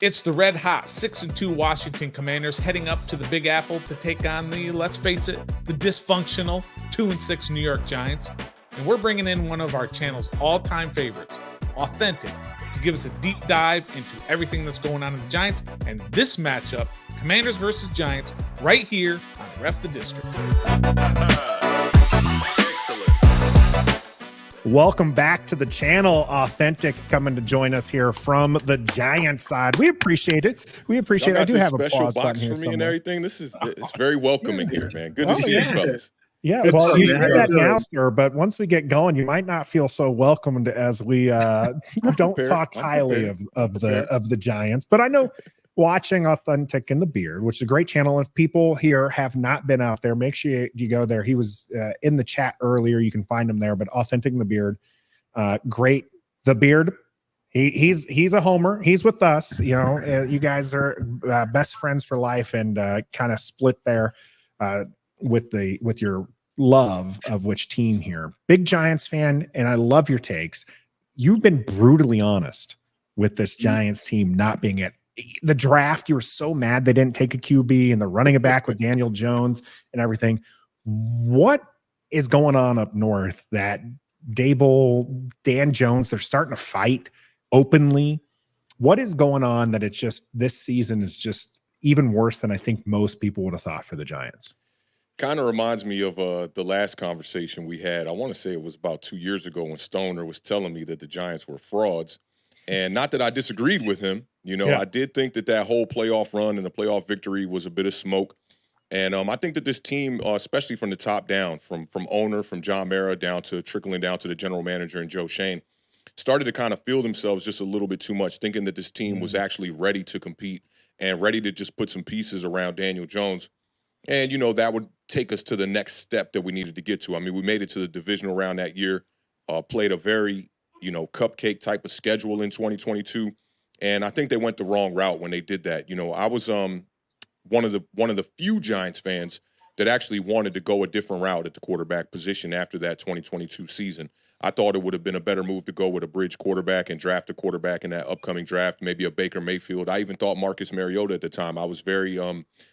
It's the red hot 6-2 Washington Commanders heading up to the Big Apple to take on the, let's face it, the dysfunctional 2-6 New York Giants. And we're bringing in one of our channel's all-time favorites, Awthentik, to give us a deep dive into everything that's going on in the Giants and this matchup, Commanders versus Giants, right here on Ref the District. Welcome back to the channel. Awthentik coming to join us here from the Giants side. We appreciate it. We appreciate it. I do have a special box for me somewhere. And everything. It's very welcoming here, man. Good to see you, fellas. Yeah, well, you say that now, sir, but once we get going, you might not feel so welcomed as we don't talk highly of the Giants. But I know watching Awthentik in the Beard, which is a great channel. If people here have not been out there, make sure you go there. He was in the chat earlier. You can find him there. But Awthentik in the Beard, great. The Beard, he's a homer. He's with us. You know, you guys are best friends for life, and kind of split there with your love of which team here. Big Giants fan, and I love your takes. You've been brutally honest with this Giants team not being at the draft. You were so mad they didn't take a QB and they're running it back with Daniel Jones and everything. What is going on up north that Dable, Dan Jones, they're starting to fight openly? What is going on that it's just this season is just even worse than I think most people would have thought for the Giants? Kind of reminds me of the last conversation we had. I want to say it was about 2 years ago when Stoner was telling me that the Giants were frauds. And not that I disagreed with him. You know, I did think that whole playoff run and the playoff victory was a bit of smoke. And I think that this team, especially from the top down, from owner, from John Mara down to trickling down to the general manager and Joe Schoen, started to kind of feel themselves just a little bit too much, thinking that this team was actually ready to compete and ready to just put some pieces around Daniel Jones. And, you know, that would take us to the next step that we needed to get to. I mean, we made it to the divisional round that year, played a very, cupcake type of schedule in 2022. And I think they went the wrong route when they did that. You know, I was one of the few Giants fans that actually wanted to go a different route at the quarterback position after that 2022 season. I thought it would have been a better move to go with a bridge quarterback and draft a quarterback in that upcoming draft, maybe a Baker Mayfield. I even thought Marcus Mariota at the time. I was very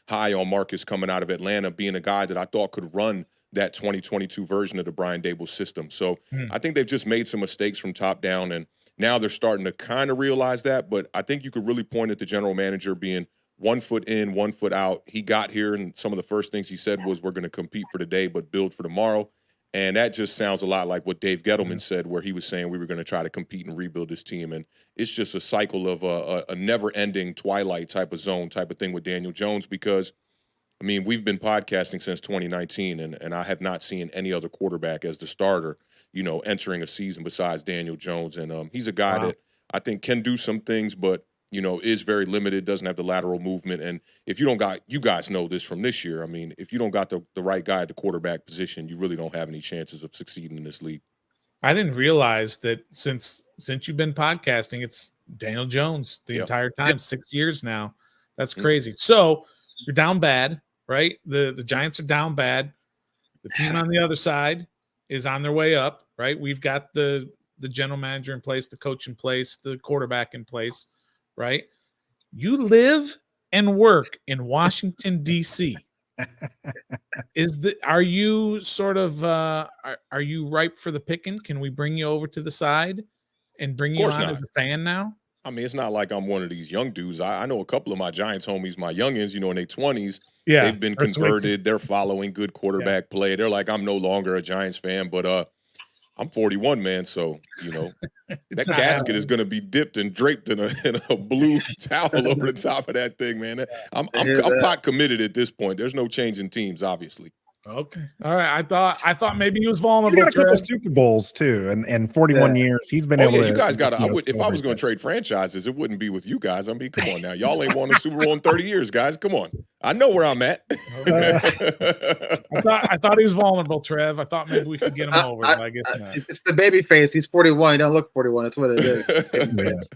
high on Marcus coming out of Atlanta, being a guy that I thought could run that 2022 version of the Brian Dable system. So I think they've just made some mistakes from top down, and now they're starting to kind of realize that. But I think you could really point at the general manager being 1 foot in, 1 foot out. He got here, and some of the first things he said was, we're going to compete for today but build for tomorrow. And that just sounds a lot like what Dave Gettleman said, where he was saying we were going to try to compete and rebuild this team. And it's just a cycle of a never-ending Twilight type of zone type of thing with Daniel Jones, because, I mean, we've been podcasting since 2019, and I have not seen any other quarterback as the starter, entering a season besides Daniel Jones. And he's a guy that I think can do some things, but, is very limited, doesn't have the lateral movement. And if you guys know this from this year, I mean, if you don't got the right guy at the quarterback position, you really don't have any chances of succeeding in this league. I didn't realize that since you've been podcasting, it's Daniel Jones the entire time, 6 years now. That's crazy. So you're down bad, right? The Giants are down bad. The team on the other side is on their way up, right? We've got the general manager in place, the coach in place, the quarterback in place, right? You live and work in Washington, D.C. Are you sort of are you ripe for the picking? Can we bring you over to the side and bring you on as a fan now? I mean, it's not like I'm one of these young dudes. I know a couple of my Giants homies, my youngins, in their 20s. Yeah, they've been converted. They're following good quarterback play. They're like, I'm no longer a Giants fan, but I'm 41, man. So, that casket is going to be dipped and draped in a blue towel over the top of that thing, man. I'm pot committed at this point. There's no change in teams, obviously. Okay. All right. I thought maybe he was vulnerable. He's got a couple of Super Bowls too, and 41 years. He's been able to. You guys got to. If I was going to trade franchises, it wouldn't be with you guys. I mean, come on now. Y'all ain't won a Super Bowl in 30 years, guys. Come on. I know where I'm at. I thought he was vulnerable, Trev. I thought maybe we could get him over. But I guess not. It's the baby face. He's 41. He don't look 41. That's what it is.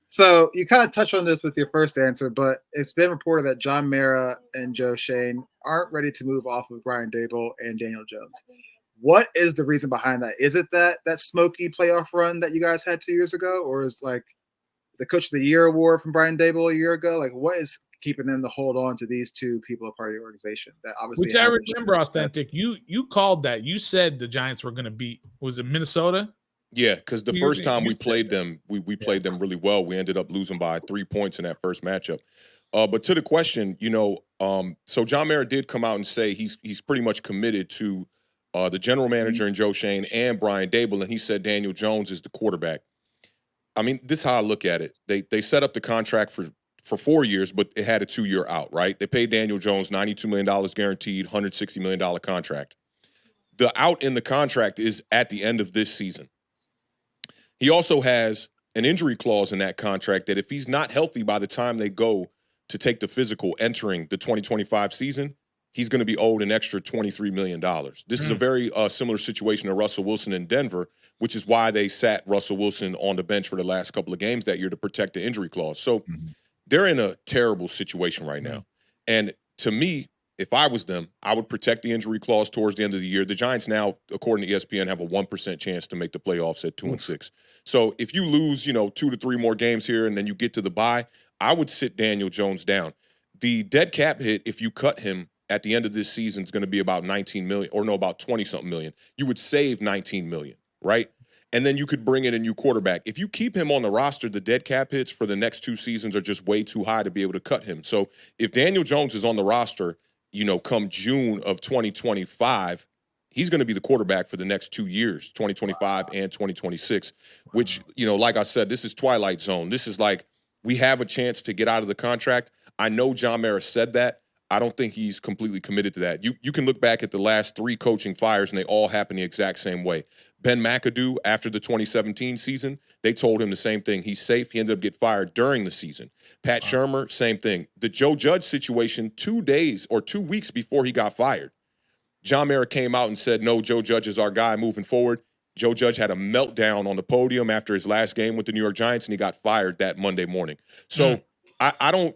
So you kind of touched on this with your first answer, but it's been reported that John Mara and Joe Schoen aren't ready to move off of Brian Dable and Daniel Jones. What is the reason behind that? Is it that smoky playoff run that you guys had 2 years ago, or is the Coach of the Year award from Brian Dable a year ago. Like, what is keeping them to hold on to these two people a part of the organization that obviously, which I remember, Awthentik, you called that. You said the Giants were going to beat, was it Minnesota? Yeah, because the first time we played them, we played them really well. We ended up losing by 3 points in that first matchup. But to the question, so John Mara did come out and say he's pretty much committed to the general manager and Joe Schoen and Brian Dable, and he said Daniel Jones is the quarterback. I mean, this is how I look at it. They set up the contract for 4 years, but it had a 2-year out, right? They paid Daniel Jones $92 million guaranteed, $160 million contract. The out in the contract is at the end of this season. He also has an injury clause in that contract that if he's not healthy by the time they go to take the physical entering the 2025 season, he's going to be owed an extra $23 million. This is a very similar situation to Russell Wilson in Denver, which is why they sat Russell Wilson on the bench for the last couple of games that year to protect the injury clause. So they're in a terrible situation right now. And to me, if I was them, I would protect the injury clause towards the end of the year. The Giants now, according to ESPN, have a 1% chance to make the playoffs at 2-6. So if you lose, 2 to 3 more games here and then you get to the bye, I would sit Daniel Jones down. The dead cap hit, if you cut him at the end of this season, is going to be about 19 million, or no, about 20-something million. You would save 19 million, right? And then you could bring in a new quarterback. If you keep him on the roster, the dead cap hits for the next 2 seasons are just way too high to be able to cut him. So if Daniel Jones is on the roster, come June of 2025, he's going to be the quarterback for the next 2 years, 2025 and 2026, which, like I said, this is Twilight Zone. This is like, we have a chance to get out of the contract. I know John Mara said that. I don't think he's completely committed to that. You can look back at the last 3 coaching fires, and they all happen the exact same way. Ben McAdoo, after the 2017 season, they told him the same thing. He's safe. He ended up getting fired during the season. Pat Shurmur, same thing. The Joe Judge situation, 2 days or 2 weeks before he got fired, John Mara came out and said, no, Joe Judge is our guy moving forward. Joe Judge had a meltdown on the podium after his last game with the New York Giants, and he got fired that Monday morning. So I don't,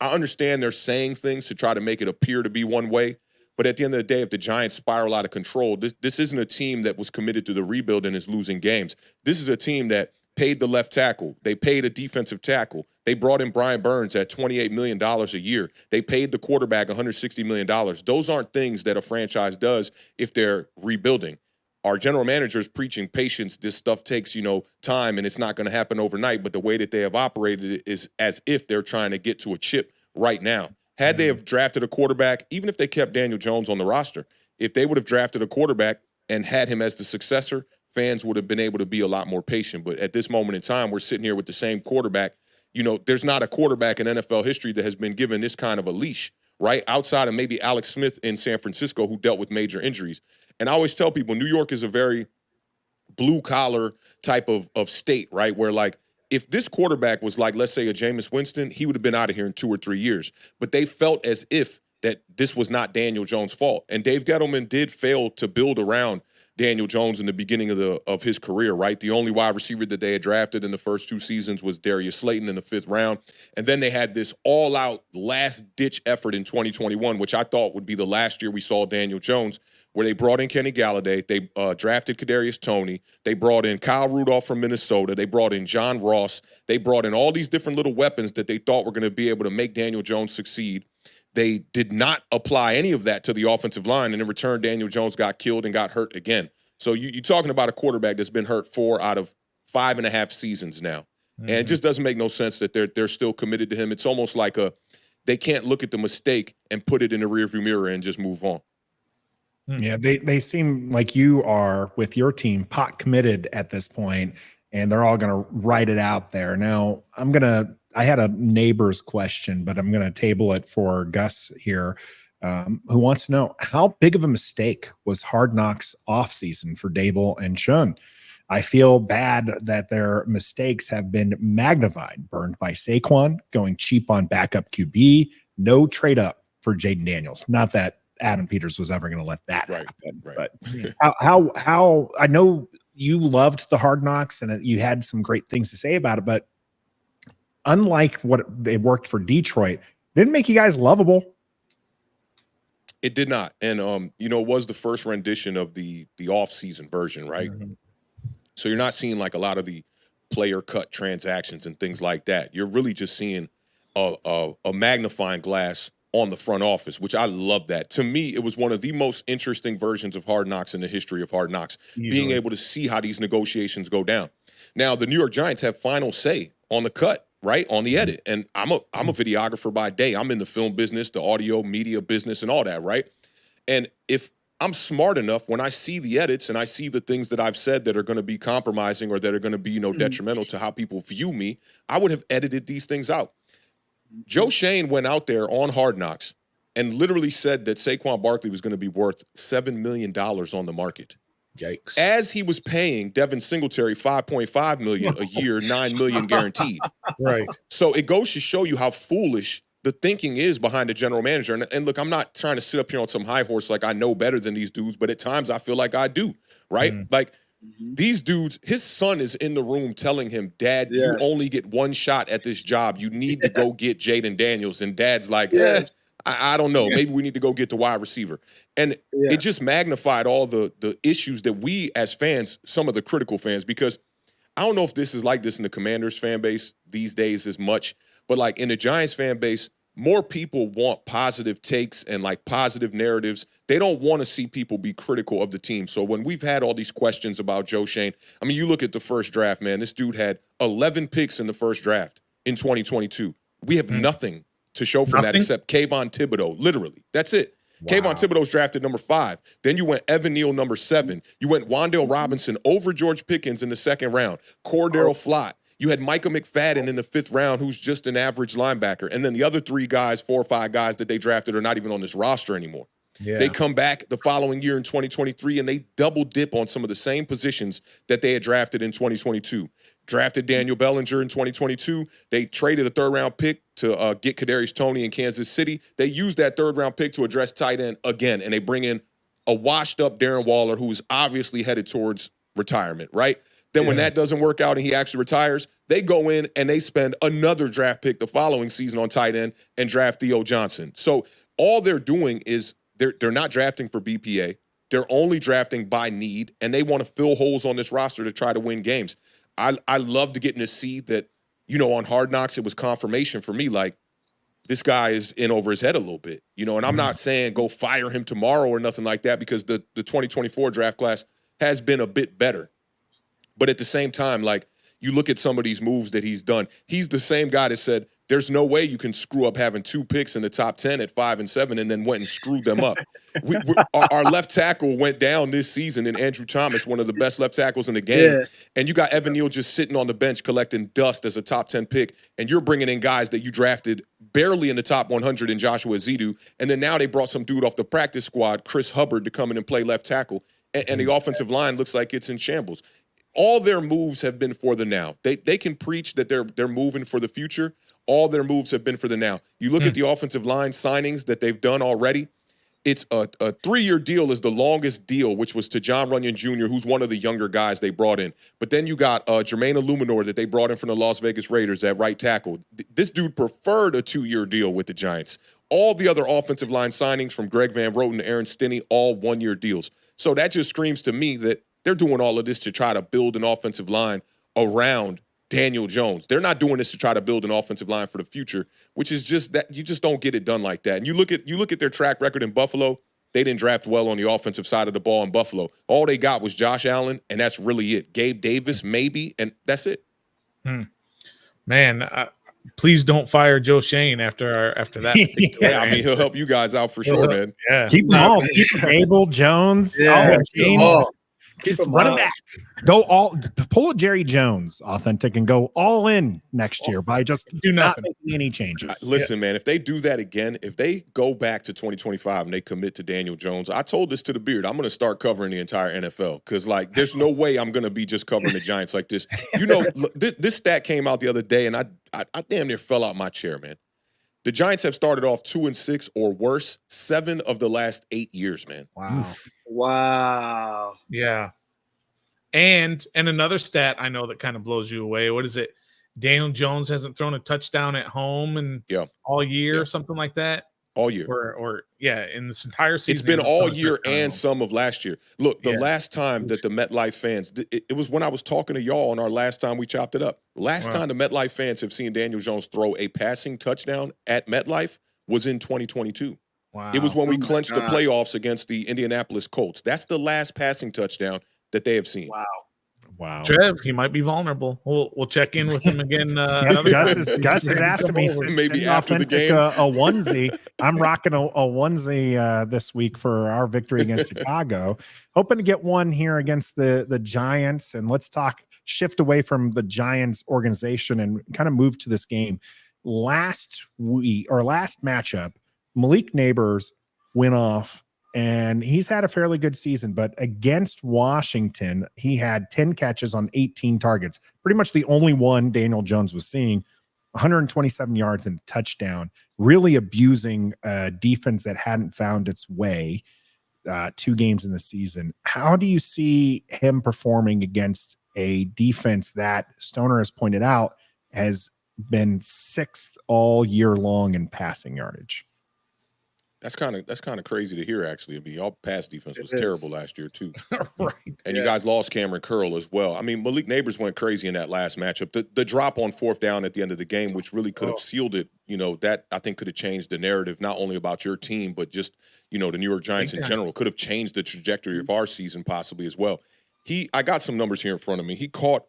I understand they're saying things to try to make it appear to be one way, but at the end of the day, if the Giants spiral out of control, this isn't a team that was committed to the rebuild and is losing games. This is a team that paid the left tackle. They paid a defensive tackle. They brought in Brian Burns at $28 million a year. They paid the quarterback $160 million. Those aren't things that a franchise does if they're rebuilding. Our general manager is preaching patience. This stuff takes, time, and it's not going to happen overnight. But the way that they have operated it is as if they're trying to get to a chip right now. Had they have drafted a quarterback, even if they kept Daniel Jones on the roster, if they would have drafted a quarterback and had him as the successor, fans would have been able to be a lot more patient. But at this moment in time, we're sitting here with the same quarterback. There's not a quarterback in NFL history that has been given this kind of a leash, right? Outside of maybe Alex Smith in San Francisco, who dealt with major injuries. And I always tell people, New York is a very blue-collar type of state, right? Where, like, if this quarterback was like, let's say, a Jameis Winston, he would have been out of here in 2 or 3 years. But they felt as if that this was not Daniel Jones' fault. And Dave Gettleman did fail to build around Daniel Jones in the beginning of his career, right? The only wide receiver that they had drafted in the first 2 seasons was Darius Slayton in the 5th round. And then they had this all-out last-ditch effort in 2021, which I thought would be the last year we saw Daniel Jones, where they brought in Kenny Galladay, they drafted Kadarius Toney, they brought in Kyle Rudolph from Minnesota, they brought in John Ross, they brought in all these different little weapons that they thought were going to be able to make Daniel Jones succeed. They did not apply any of that to the offensive line, and in return, Daniel Jones got killed and got hurt again. So you're talking about a quarterback that's been hurt 4 out of 5.5 seasons now. And it just doesn't make no sense that they're still committed to him. It's almost like they can't look at the mistake and put it in the rearview mirror and just move on. Yeah, they seem like you are, with your team, pot committed at this point, and they're all going to write it out there. Now, I had a Nabers question, but I'm going to table it for Gus here, who wants to know, how big of a mistake was Hard Knocks offseason for Dable and Schoen? I feel bad that their mistakes have been magnified, burned by Saquon, going cheap on backup QB, no trade up for Jaden Daniels. Not that Adam Peters was ever going to let that happen. Right. But how I know you loved the Hard Knocks and you had some great things to say about it, but unlike what it worked for Detroit, didn't make you guys lovable. It did not. And it was the first rendition of the off-season version, right? So you're not seeing like a lot of the player cut transactions and things like that. You're really just seeing a magnifying glass on the front office, which I love that. To me, it was one of the most interesting versions of Hard Knocks in the history of Hard Knocks, being able to see how these negotiations go down. Now, the New York Giants have final say on the cut, right, on the edit. And I'm a videographer by day. I'm in the film business, the audio media business, and all that, right? And if I'm smart enough, when I see the edits and I see the things that I've said that are going to be compromising or that are going to be, detrimental to how people view me, I would have edited these things out. Joe Shane went out there on Hard Knocks and literally said that Saquon Barkley was going to be worth $7 million on the market. Yikes. As he was paying Devin Singletary $5.5 million a year, $9 million guaranteed. Right. So it goes to show you how foolish the thinking is behind a general manager. And look, I'm not trying to sit up here on some high horse like I know better than these dudes, but at times I feel like I do, right? Like these dudes, his son is in the room telling him, Dad, you only get one shot at this job. You need to go get Jaden Daniels. And Dad's like, I don't know. Maybe we need to go get the wide receiver. And it just magnified all the issues that we as fans, some of the critical fans, because I don't know if this is like this in the Commanders fan base these days as much, but like in the Giants fan base, more people want positive takes and like positive narratives. They don't want to see people be critical of the team. So when we've had all these questions about Joe Shane, I mean, you look at the first draft, man, this dude had 11 picks in the first draft in 2022. We have nothing to show from that except Kayvon Thibodeau, literally. That's it. Wow. Kayvon Thibodeau's drafted number 5. Then you went Evan Neal, number 7. You went Wan'Dale Robinson over George Pickens in the second round. Cordero Flott. You had Micah McFadden in the 5th round, who's just an average linebacker. And then the other 4 or 5 guys that they drafted are not even on this roster anymore. Yeah. They come back the following year in 2023, and they double dip on some of the same positions that they had drafted in 2022. Drafted Daniel Bellinger in 2022. They traded a 3rd-round pick to get Kadarius Toney in Kansas City. They used that 3rd-round pick to address tight end again, and they bring in a washed-up Darren Waller who's obviously headed towards retirement, right? Then when that doesn't work out and he actually retires, they go in and they spend another draft pick the following season on tight end and draft Theo Johnson. So all they're doing is they're not drafting for BPA. They're only drafting by need, and they want to fill holes on this roster to try to win games. I love to get to see that, on Hard Knocks, it was confirmation for me, like, this guy is in over his head a little bit, and I'm not saying go fire him tomorrow or nothing like that, because the 2024 draft class has been a bit better. But at the same time, like, you look at some of these moves that he's done. He's the same guy that said, there's no way you can screw up having 2 picks in the top 10 at 5 and 7 and then went and screwed them up. Our left tackle went down this season in Andrew Thomas, one of the best left tackles in the game. Yeah. And you got Evan Neal just sitting on the bench collecting dust as a top 10 pick. And you're bringing in guys that you drafted barely in the top 100 in Joshua Zidu. And then now they brought some dude off the practice squad, Chris Hubbard, to come in and play left tackle. And the offensive line looks like it's in shambles. All their moves have been for the now. They can preach that they're moving for the future. All their moves have been for the now. You look at the offensive line signings that they've done already. It's a 3-year deal is the longest deal, which was to John Runyon Jr., who's one of the younger guys they brought in. But then you got Jermaine Illuminor that they brought in from the Las Vegas Raiders at right tackle. This dude preferred a 2-year deal with the Giants. All the other offensive line signings from Greg Van Roten to Aaron Stinney, all 1-year deals. So that just screams to me that they're doing all of this to try to build an offensive line around Daniel Jones. They're not doing this to try to build an offensive line for the future, which is just that you just don't get it done like that. And you look at their track record in Buffalo. They didn't draft well on the offensive side of the ball in Buffalo. All they got was Josh Allen, and that's really it. Gabe Davis, maybe, and that's it. Man, please don't fire Joe Shane after that. Yeah, I mean, he'll help you guys out for sure, man. Yeah. Keep them all. Keep Gable, Jones, Shane. Just run it back. Pull a Jerry Jones Awthentik and go all in next year by just not making any changes. Listen, man, if they do that again, if they go back to 2025 and they commit to Daniel Jones, I told this to the beard, I'm going to start covering the entire NFL because, like, there's no way I'm going to be just covering the Giants like this. This stat came out the other day, and I damn near fell out my chair, man. The Giants have started off 2-6 or worse 7 of the last 8 years, man. Wow. Yeah. And another stat I know that kind of blows you away. What is it? Daniel Jones hasn't thrown a touchdown at home and all year or something like that. All year. Or in this entire season. It's been all year and some of last year. Look, the last time that the MetLife fans, it was when I was talking to y'all on our last time we chopped it up. Last time the MetLife fans have seen Daniel Jones throw a passing touchdown at MetLife was in 2022. Wow. It was when we clinched the playoffs against the Indianapolis Colts. That's the last passing touchdown that they have seen. Wow. Trev, he might be vulnerable. We'll check in with him again. Gus is asking me maybe after the game a onesie. I'm rocking a onesie this week for our victory against Chicago. Hoping to get one here against the Giants. And let's shift away from the Giants organization and kind of move to this game. Last matchup, Malik Nabers went off. And he's had a fairly good season, but against Washington, he had 10 catches on 18 targets. Pretty much the only one Daniel Jones was seeing, 127 yards and a touchdown, really abusing a defense that hadn't found its way 2 games in the season. How do you see him performing against a defense that Stoner has pointed out has been 6th all year long in passing yardage? That's kind of crazy to hear, actually. I mean, y'all pass defense was terrible last year, too. Right. And you guys lost Cameron Curl as well. I mean, Malik Nabers went crazy in that last matchup. The drop on 4th down at the end of the game, which really could have sealed it, that I think could have changed the narrative, not only about your team, but just, the New York Giants in general. Could have changed the trajectory of our season possibly as well. I got some numbers here in front of me. He caught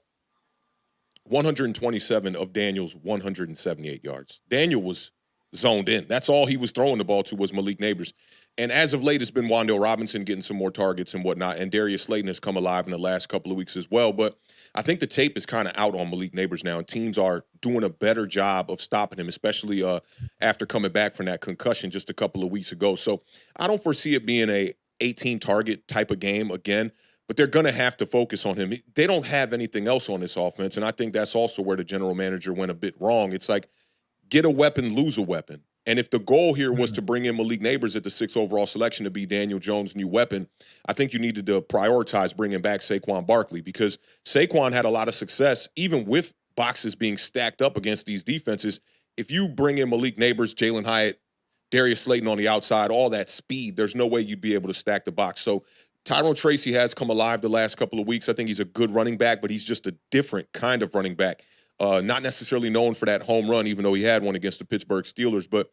127 of Daniel's 178 yards. Daniel was zoned in. That's all he was throwing the ball to was Malik Nabers. And as of late, it's been Wan'Dale Robinson getting some more targets and whatnot. And Darius Slayton has come alive in the last couple of weeks as well. But I think the tape is kind of out on Malik Nabers now. And teams are doing a better job of stopping him, especially after coming back from that concussion just a couple of weeks ago. So I don't foresee it being a 18-target type of game again. But they're going to have to focus on him. They don't have anything else on this offense. And I think that's also where the general manager went a bit wrong. It's like, get a weapon, lose a weapon. And if the goal here was to bring in Malik Nabers at the 6th overall selection to be Daniel Jones' new weapon, I think you needed to prioritize bringing back Saquon Barkley, because Saquon had a lot of success, even with boxes being stacked up against these defenses. If you bring in Malik Nabers, Jalen Hyatt, Darius Slayton on the outside, all that speed, there's no way you'd be able to stack the box. So Tyrone Tracy has come alive the last couple of weeks. I think he's a good running back, but he's just a different kind of running back. Not necessarily known for that home run, even though he had one against the Pittsburgh Steelers. But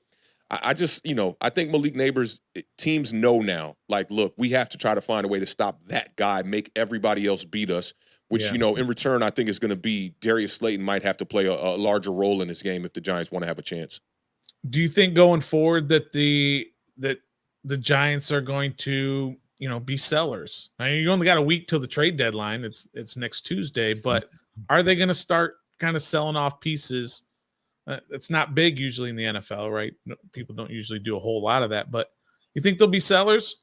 I just, I think Malik Nabers, teams know now, like, look, we have to try to find a way to stop that guy, make everybody else beat us, which, in return, I think is going to be Darius Slayton might have to play a larger role in this game if the Giants want to have a chance. Do you think going forward that the Giants are going to, be sellers? I mean, you only got a week till the trade deadline. It's next Tuesday, but are they going to start kind of selling off pieces? It's not big usually in the NFL, right? People don't usually do a whole lot of that, but you think they'll be sellers?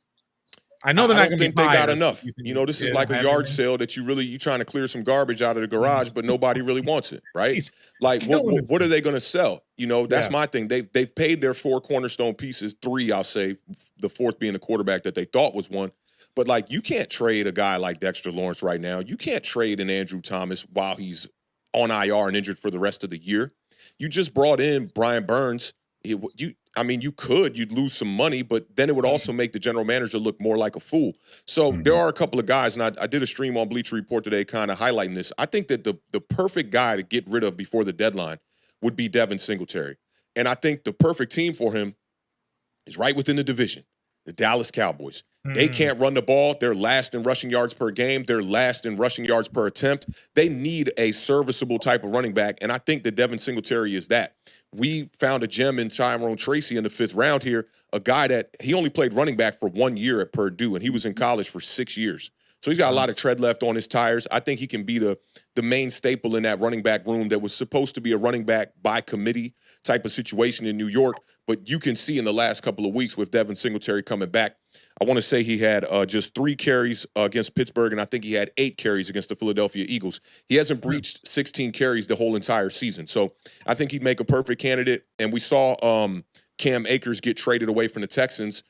I know they're not going to be buyers. They got enough. This is like a yard sale that you trying to clear some garbage out of the garage, but nobody really wants it, right? Like, what are they going to sell? That's my thing. They've paid their 4 cornerstone pieces, 3, I'll say, the 4th being the quarterback that they thought was one. But, like, you can't trade a guy like Dexter Lawrence right now. You can't trade an Andrew Thomas while he's on IR and injured for the rest of the year. You just brought in Brian Burns. You'd lose some money, but then it would also make the general manager look more like a fool. So there are a couple of guys, and I did a stream on Bleacher Report today kind of highlighting this. I think that the perfect guy to get rid of before the deadline would be Devin Singletary. And I think the perfect team for him is right within the division, the Dallas Cowboys. They can't run the ball. They're last in rushing yards per game. They're last in rushing yards per attempt. They need a serviceable type of running back, and I think that Devin Singletary is that. We found a gem in Tyrone Tracy in the 5th round here, a guy that he only played running back for 1 year at Purdue, and he was in college for 6 years. So he's got a lot of tread left on his tires. I think he can be the main staple in that running back room that was supposed to be a running back by committee type of situation in New York. But you can see in the last couple of weeks with Devin Singletary coming back, I want to say he had just 3 carries against Pittsburgh, and I think he had 8 carries against the Philadelphia Eagles. He hasn't breached 16 carries the whole entire season. So I think he'd make a perfect candidate. And we saw Cam Akers get traded away from the Texans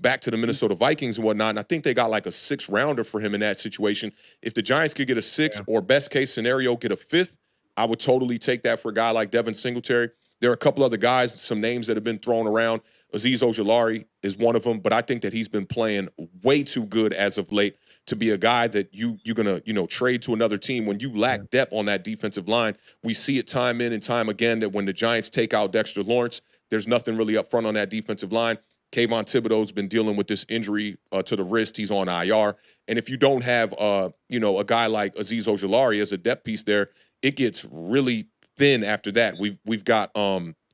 back to the Minnesota Vikings and whatnot. And I think they got like a 6th rounder for him in that situation. If the Giants could get a 6th or best case scenario, get a 5th, I would totally take that for a guy like Devin Singletary. There are a couple other guys, some names that have been thrown around. Azeez Ojulari is one of them, but I think that he's been playing way too good as of late to be a guy that you're gonna trade to another team when you lack depth on that defensive line. We see it time in and time again that when the Giants take out Dexter Lawrence, there's nothing really up front on that defensive line. Kayvon Thibodeau's been dealing with this injury to the wrist. He's on IR. And if you don't have, a guy like Azeez Ojulari as a depth piece there, it gets really thin after that. We've got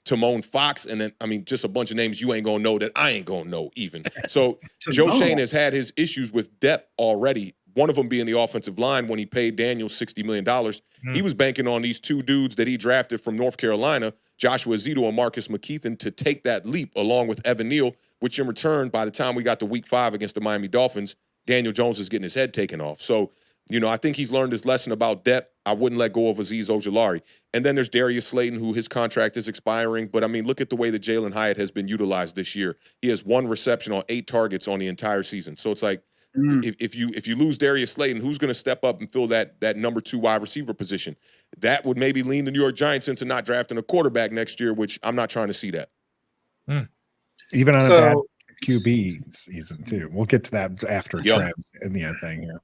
Timon Fox, and then, just a bunch of names you ain't going to know that I ain't going to know even. So Joe Schoen has had his issues with depth already, one of them being the offensive line. When he paid Daniels $60 million, he was banking on these two dudes that he drafted from North Carolina, Joshua Zito and Marcus McKeithen, to take that leap along with Evan Neal, which in return, by the time we got to week 5 against the Miami Dolphins, Daniel Jones is getting his head taken off. So, I think he's learned his lesson about depth. I wouldn't let go of Azeez Ojulari. And then there's Darius Slayton, who his contract is expiring. But, look at the way that Jalen Hyatt has been utilized this year. He has 1 reception on 8 targets on the entire season. So it's like, if you lose Darius Slayton, who's going to step up and fill that number 2 wide receiver position? That would maybe lean the New York Giants into not drafting a quarterback next year, which I'm not trying to see that. Even on a bad QB season, too. We'll get to that after Trev's in the thing here.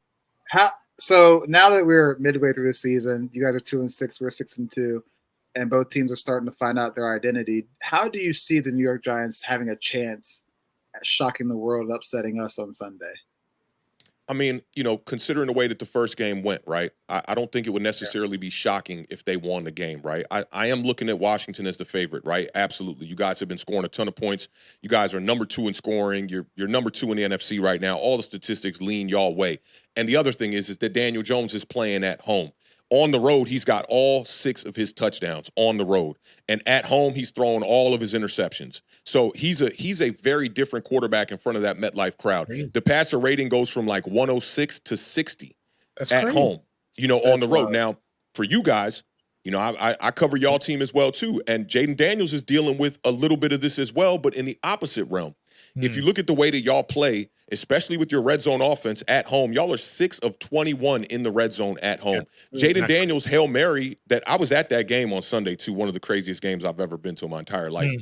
So now that we're midway through the season, you guys are 2-6, we're 6-2, and both teams are starting to find out their identity. How do you see the New York Giants having a chance at shocking the world and upsetting us on Sunday? Considering the way that the first game went, right, I don't think it would necessarily be shocking if they won the game, right? I am looking at Washington as the favorite, right? Absolutely. You guys have been scoring a ton of points. You guys are number 2 in scoring. You're number 2 in the NFC right now. All the statistics lean y'all way. And the other thing is that Daniel Jones is playing at home. On the road, he's got all 6 of his touchdowns on the road. And at home, he's throwing all of his interceptions. So he's a very different quarterback in front of that MetLife crowd. Crazy. The passer rating goes from like 106 to 60 at home, on the road. Wild. Now, for you guys, I cover y'all team as well, too. And Jaden Daniels is dealing with a little bit of this as well, but in the opposite realm. If you look at the way that y'all play, especially with your red zone offense at home, y'all are 6 of 21 in the red zone at home. Yeah. Jaden Daniels' Hail Mary, that I was at that game on Sunday, too, one of the craziest games I've ever been to in my entire life.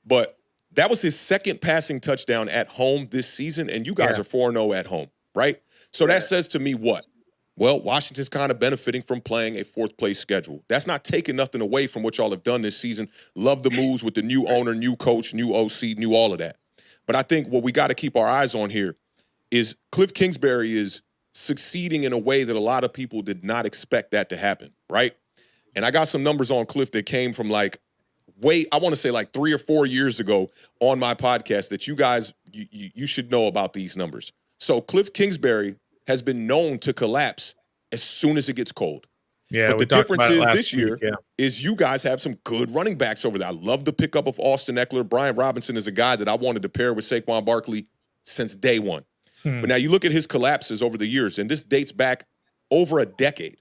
But that was his 2nd passing touchdown at home this season, and you guys are 4-0 at home, right? So that says to me what? Well, Washington's kind of benefiting from playing a 4th-place schedule. That's not taking nothing away from what y'all have done this season. Love the moves with the new owner, new coach, new OC, new all of that. But I think what we got to keep our eyes on here is Cliff Kingsbury is succeeding in a way that a lot of people did not expect that to happen, right? And I got some numbers on Cliff that came from I want to say 3 or 4 years ago on my podcast that you guys, you should know about these numbers. So Cliff Kingsbury has been known to collapse as soon as it gets cold. Yeah, but the difference is this year is you guys have some good running backs over there. I love the pickup of Austin Eckler. Brian Robinson is a guy that I wanted to pair with Saquon Barkley since day one. But now you look at his collapses over the years, and this dates back over a decade.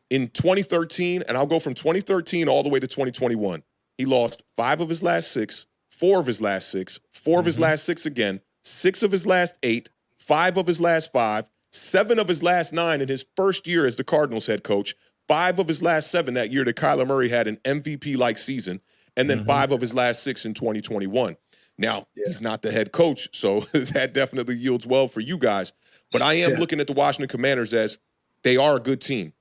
In 2013, and I'll go from 2013 all the way to 2021, he lost 5 of his last 6, 4 of his last 6, 4 of his last 6 again, 6 of his last 8, 5 of his last 5, 7 of his last 9 in his first year as the Cardinals head coach, 5 of his last 7 that year that Kyler Murray had an MVP-like season, and then 5 of his last 6 in 2021. Now, he's not the head coach, so that definitely yields well for you guys. But I am looking at the Washington Commanders as they are a good team.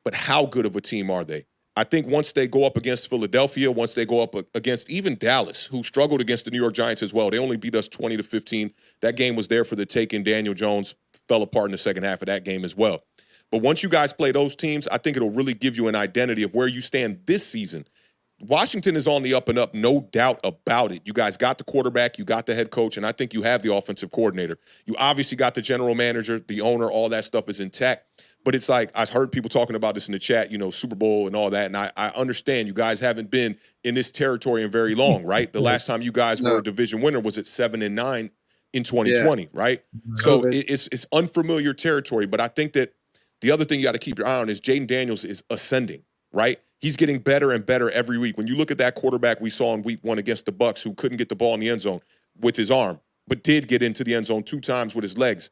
But how good of a team are they? I think once they go up against Philadelphia, once they go up against even Dallas, who struggled against the New York Giants as well, they only beat us 20-15. That game was there for the taking. Daniel Jones fell apart in the second half of that game as well. But once you guys play those teams, I think it'll really give you an identity of where you stand this season. Washington is on the up and up, no doubt about it. You guys got the quarterback, you got the head coach, and I think you have the offensive coordinator. You obviously got the general manager, the owner, all that stuff is intact. But it's like, I've heard people talking about this in the chat, Super Bowl and all that, and I understand you guys haven't been in this territory in very long, right? The last time you guys were a division winner was at 7-9 in 2020, right? So it's unfamiliar territory, but I think that the other thing you got to keep your eye on is Jaden Daniels is ascending, right? He's getting better and better every week. When you look at that quarterback we saw in week 1 against the Bucs, who couldn't get the ball in the end zone with his arm, but did get into the end zone 2 times with his legs,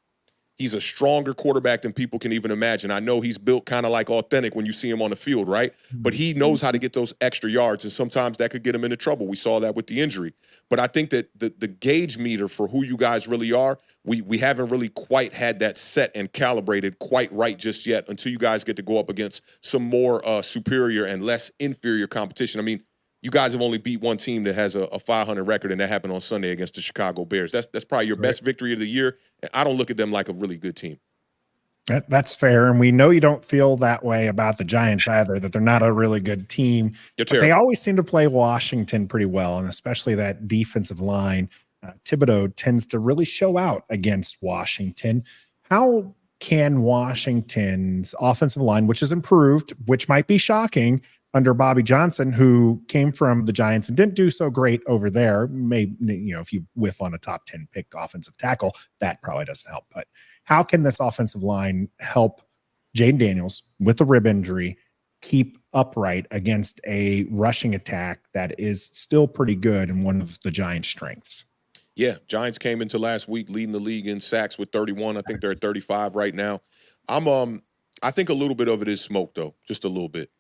He's a stronger quarterback than people can even imagine. I know he's built kind of like Awthentik when you see him on the field, right? But he knows how to get those extra yards, and sometimes that could get him into trouble. We saw that with the injury. But I think that the gauge meter for who you guys really are, we haven't really quite had that set and calibrated quite right just yet until you guys get to go up against some more superior and less inferior competition. I mean, you guys have only beat one team that has a 500 record, and that happened on Sunday against the Chicago Bears. That's probably your best victory of the year, and I don't look at them like a really good team. That's fair, and we know you don't feel that way about the Giants either, that they're not a really good team. But they always seem to play Washington pretty well, and especially that defensive line. Thibodeau tends to really show out against Washington. How can Washington's offensive line, which has improved, which might be shocking, under Bobby Johnson, who came from the Giants and didn't do so great over there. Maybe, if you whiff on a top 10 pick offensive tackle, that probably doesn't help. But how can this offensive line help Jaden Daniels with the rib injury keep upright against a rushing attack that is still pretty good and one of the Giants' strengths? Yeah, Giants came into last week leading the league in sacks with 31. I think they're at 35 right now. I think a little bit of it is smoke, though, just a little bit.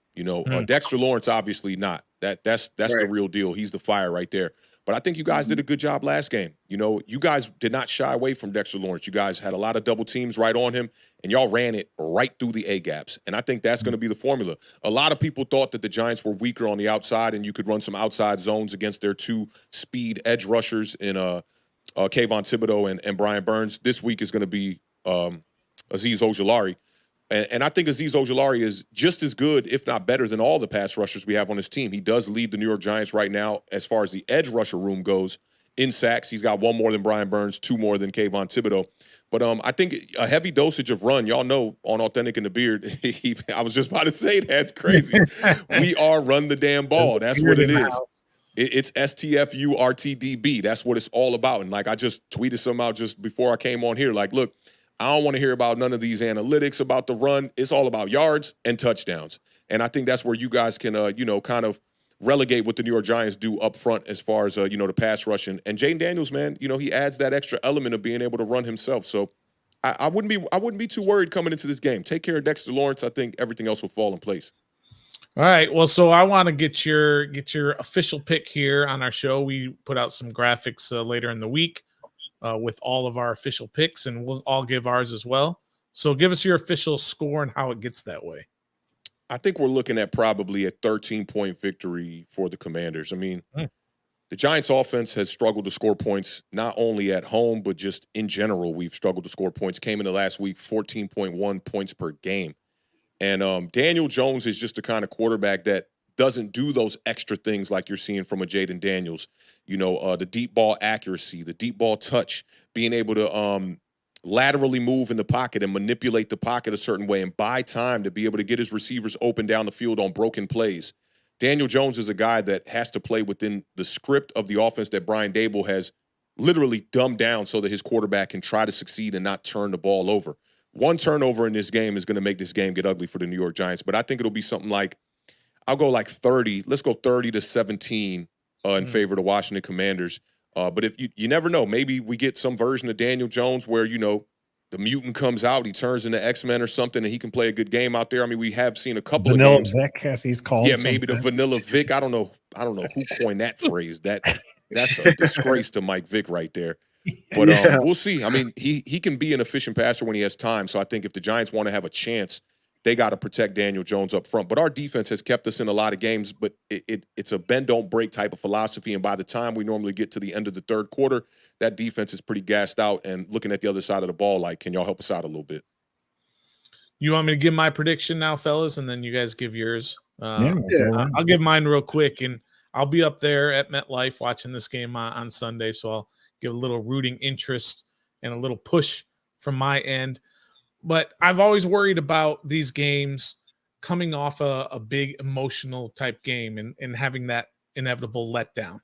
Dexter Lawrence, obviously not. That's right. The real deal. He's the fire right there. But I think you guys did a good job last game. You guys did not shy away from Dexter Lawrence. You guys had a lot of double teams right on him, and y'all ran it right through the A-gaps. And I think that's going to be the formula. A lot of people thought that the Giants were weaker on the outside, and you could run some outside zones against their two speed edge rushers in Kayvon Thibodeau and Brian Burns. This week is going to be Azeez Ojulari. And I think Azeez Ojulari is just as good, if not better, than all the pass rushers we have on his team. He does lead the New York Giants right now as far as the edge rusher room goes in sacks. He's got one more than Brian Burns, two more than Kayvon Thibodeau. But I think a heavy dosage of run, y'all know, on Awthentik and the Beard, I was just about to say that's crazy. We are run the damn ball. That's what it is. It's STFURTDB. That's what it's all about. And, I just tweeted something out just before I came on here. Look, I don't want to hear about none of these analytics about the run. It's all about yards and touchdowns. And I think that's where you guys can, kind of relegate what the New York Giants do up front as far as, the pass rushing. And Jaden Daniels, man, he adds that extra element of being able to run himself. So I wouldn't be too worried coming into this game. Take care of Dexter Lawrence. I think everything else will fall in place. All right. Well, so I want to get your official pick here on our show. We put out some graphics later in the week with all of our official picks, and we'll all give ours as well. So give us your official score and how it gets that way. I think we're looking at probably a 13-point victory for the Commanders. I mean, the Giants offense has struggled to score points, not only at home, but just in general, we've struggled to score points. Came into last week, 14.1 points per game. And Daniel Jones is just the kind of quarterback that doesn't do those extra things like you're seeing from a Jaden Daniels. The deep ball accuracy, the deep ball touch, being able to laterally move in the pocket and manipulate the pocket a certain way and buy time to be able to get his receivers open down the field on broken plays. Daniel Jones is a guy that has to play within the script of the offense that Brian Daboll has literally dumbed down so that his quarterback can try to succeed and not turn the ball over. One turnover in this game is going to make this game get ugly for the New York Giants, but I think it'll be something like, I'll go like 30. Let's go 30-17 in favor of the Washington Commanders. But if you never know, maybe we get some version of Daniel Jones where, the mutant comes out, he turns into X-Men or something, and he can play a good game out there. I mean, we have seen a couple Vanilla of games. Vic, as he's called. Yeah, maybe the Vanilla Vic. I don't know who coined that phrase. That's a disgrace to Mike Vick right there. But we'll see. I mean, he can be an efficient passer when he has time. So I think if the Giants want to have a chance, they got to protect Daniel Jones up front. But our defense has kept us in a lot of games, but it's a bend, don't break type of philosophy. And by the time we normally get to the end of the third quarter, that defense is pretty gassed out and looking at the other side of the ball like, can y'all help us out a little bit? You want me to give my prediction now, fellas, and then you guys give yours? Yeah. I'll give mine real quick, and I'll be up there at MetLife watching this game on Sunday, so I'll give a little rooting interest and a little push from my end. But I've always worried about these games coming off a big emotional type game and having that inevitable letdown.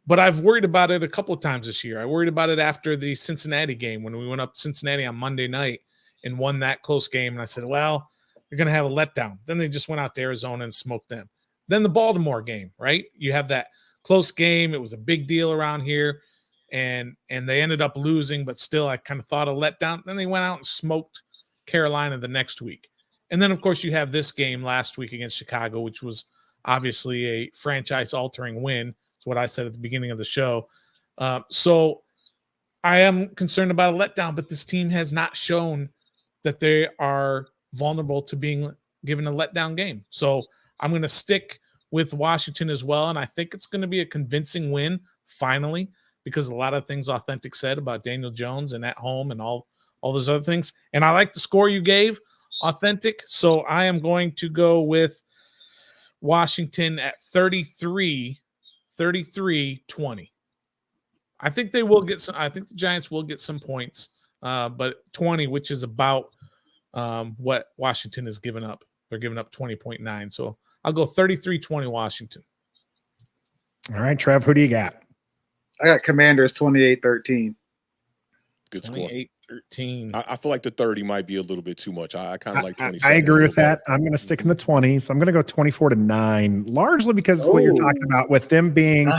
But I've worried about it a couple of times this year. I worried about it after the Cincinnati game when we went up to Cincinnati on Monday night and won that close game. And I said, well, they're going to have a letdown. Then they just went out to Arizona and smoked them. Then the Baltimore game, right? You have that close game. It was a big deal around here. and they ended up losing, but still I kind of thought a letdown. Then they went out and smoked Carolina the next week. And then, of course, you have this game last week against Chicago, which was obviously a franchise-altering win. That's what I said at the beginning of the show. So I am concerned about a letdown, but this team has not shown that they are vulnerable to being given a letdown game. So I'm going to stick with Washington as well, and I think it's going to be a convincing win finally, because a lot of things Awthentik said about Daniel Jones and at home and all those other things. And I like the score you gave, Awthentik, so I am going to go with Washington at 33-20. I think they will get some. I think the Giants will get some points, but 20, which is about what Washington has given up. They're giving up 20.9. So I'll go 33-20 Washington. All right, Trev, who do you got? I got Commanders 28-13. Good score. 28-13. I feel like the 30 might be a little bit too much. I kind of like 27. I agree with that. I'm going to stick in the 20s. I'm going to go 24-9, largely because of what you're talking about with them being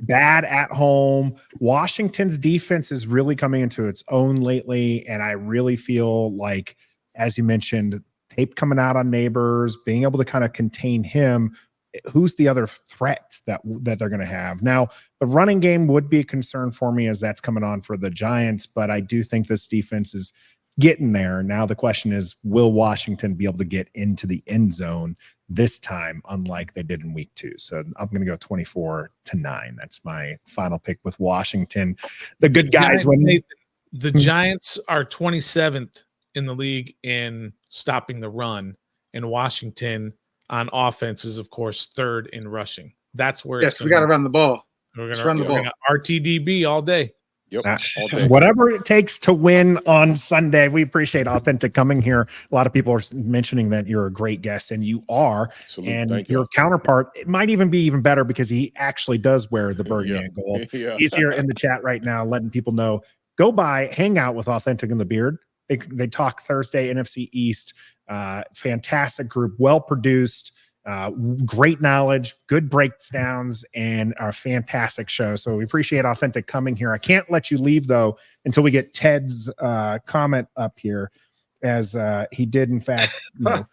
bad at home. Washington's defense is really coming into its own lately, and I really feel like, as you mentioned, tape coming out on Nabers, being able to kind of contain him. Who's the other threat that they're going to have? Now, the running game would be a concern for me as that's coming on for the Giants, but I do think this defense is getting there. Now, the question is, will Washington be able to get into the end zone this time, unlike they did in week 2? So I'm going to go 24-9. That's my final pick with Washington. The good guys win. The Giants are 27th in the league in stopping the run, and Washington on offense is, of course, 3rd in rushing. That's where we got to run the ball. We're going to run RTDB all day. Yep, all day. Whatever it takes to win on Sunday. We appreciate Awthentik coming here. A lot of people are mentioning that you're a great guest, and you are. Absolutely. And Thank your you. counterpart, it might even be even better because he actually does wear the burgundy and gold. Yeah. He's here in the chat right now, letting people know. Go by, hang out with Awthentik and the Beard. They talk Thursday, NFC East. Fantastic group, well produced. Great knowledge, good breakdowns, and a fantastic show. So we appreciate Awthentik coming here. I can't let you leave, though, until we get Ted's comment up here, as he did, in fact, put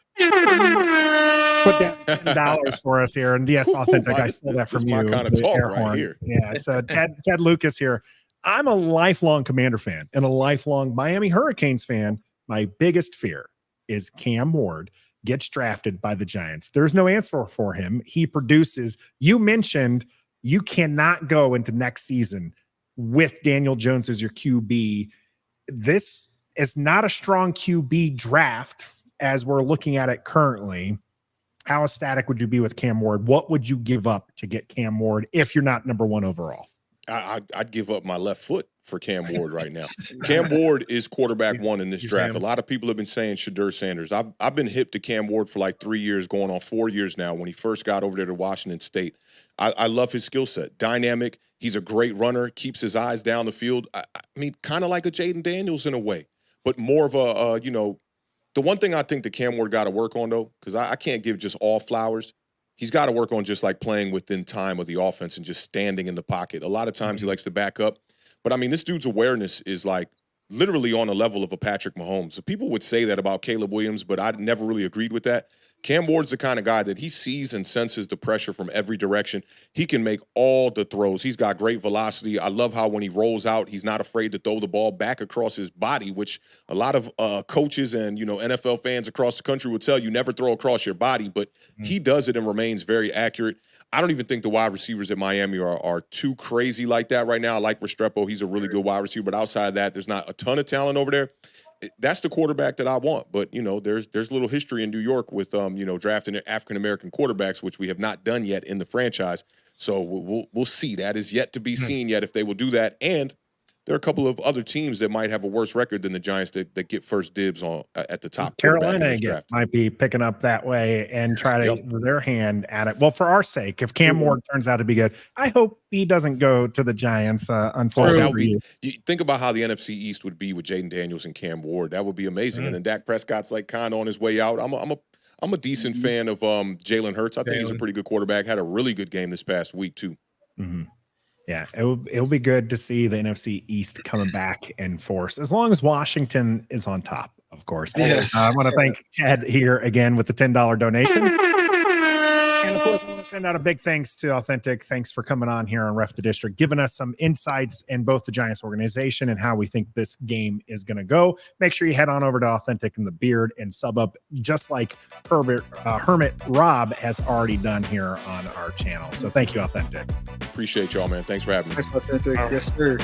down $10 for us here. And yes, Awthentik, I stole that from you. My kind of talk right here. Yeah, so Ted Lucas here. I'm a lifelong Commander fan and a lifelong Miami Hurricanes fan. My biggest fear is Cam Ward gets drafted by the Giants. There's no answer for him. He produces. You mentioned you cannot go into next season with Daniel Jones as your QB. This is not a strong QB draft as we're looking at it currently. How ecstatic would you be with Cam Ward? What would you give up to get Cam Ward if you're not number 1 overall? I'd give up my left foot for Cam Ward right now. Cam Ward is quarterback 1 in this draft. A lot of people have been saying Shedeur Sanders. I've been hip to Cam Ward for like 3 years, going on 4 years now. When he first got over there to Washington State, I love his skill set. Dynamic. He's a great runner. Keeps his eyes down the field. I mean, kind of like a Jaden Daniels in a way, but more of a the one thing I think that Cam Ward got to work on, though, because I can't give just all flowers. He's got to work on just like playing within time of the offense and just standing in the pocket. A lot of times he likes to back up. But, I mean, this dude's awareness is like literally on the level of a Patrick Mahomes. So people would say that about Caleb Williams, but I never really agreed with that. Cam Ward's the kind of guy that he sees and senses the pressure from every direction. He can make all the throws. He's got great velocity. I love how when he rolls out, he's not afraid to throw the ball back across his body, which a lot of coaches and, NFL fans across the country will tell you never throw across your body, but he does it and remains very accurate. I don't even think the wide receivers at Miami are too crazy like that right now. I like Restrepo. He's a really good wide receiver, but outside of that, there's not a ton of talent over there. That's the quarterback that I want. But, there's a little history in New York with, drafting African-American quarterbacks, which we have not done yet in the franchise. So we'll see. That is yet to be seen yet if they will do that. And there are a couple of other teams that might have a worse record than the Giants that get first dibs on at the top. Carolina again might be picking up that way and try to their hand at it. Well, for our sake, if Cam Ward turns out to be good, I hope he doesn't go to the Giants. Unfortunately, you think about how the NFC East would be with Jaden Daniels and Cam Ward. That would be amazing. And then Dak Prescott's like kind of on his way out. I'm a decent fan of Jalen Hurts. I think he's a pretty good quarterback. Had a really good game this past week too. Yeah, it'll be good to see the NFC East coming back in force, as long as Washington is on top, of course. Yes. I want to thank Ted here again with the $10 donation. And of course, I want to send out a big thanks to Awthentik. Thanks for coming on here on Ref the District, giving us some insights in both the Giants organization and how we think this game is going to go. Make sure you head on over to Awthentik and the Beard and sub up, just like Hermit Rob has already done here on our channel. So thank you, Awthentik. Appreciate y'all, man. Thanks for having me. Thanks, Awthentik. Yes, sir.